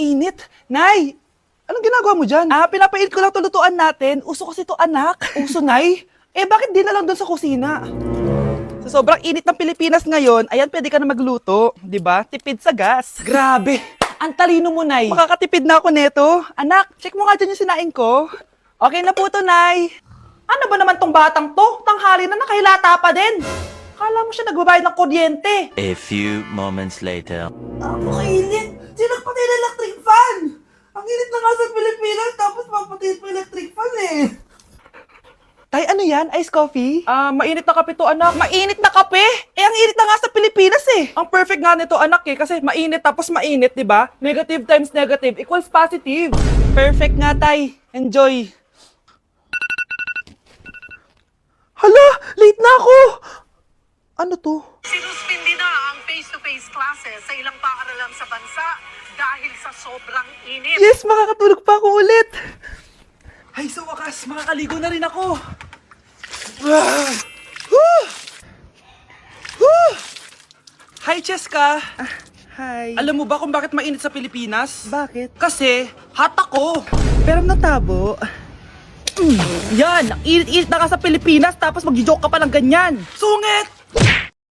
init. Nay, anong ginagawa mo dyan? Pinapainit ko lang to lutuan natin. Uso kasi to, anak. Uso, Nay? Bakit di na lang doon sa kusina? Sa sobrang init ng Pilipinas ngayon, ayan, pwede ka na magluto. Di ba? Tipid sa gas. Grabe! Ang talino mo, Nay. Makakatipid na ako neto. Anak, check mo nga dyan yung sinaing ko. Okay na po to, Nay. Ano ba naman tong batang to? Tanghali na nakahilata pa din. Akala mo siya nagbabayad ng kuryente. A few moments later. Kainit! Sinakpatay na electric fan! Ang init na nga sa Pilipinas, tapos papatay pa electric fan eh. Tay, ano yan? Ice coffee? Mainit na kape to, anak. Mainit na kape? Ang init na nga sa Pilipinas eh. Ang perfect nga nito, anak eh, kasi mainit tapos mainit, di ba? Negative times negative equals positive. Perfect nga, Tay. Enjoy. Hala! Late na ako! Ano to? Sinuspindi na ang face-to-face classes sa ilang paaralan sa bansa dahil sa sobrang init. Yes, makakatulog pa ako ulit. Ay, sa wakas, makakaligo na rin ako. Hi, Cheska. Hi. Alam mo ba kung bakit mainit sa Pilipinas? Bakit? Kasi, hot ako. Pero natabo. Yan, ang init-init na ka sa Pilipinas tapos mag-joke ka pa ng ganyan. Sungit!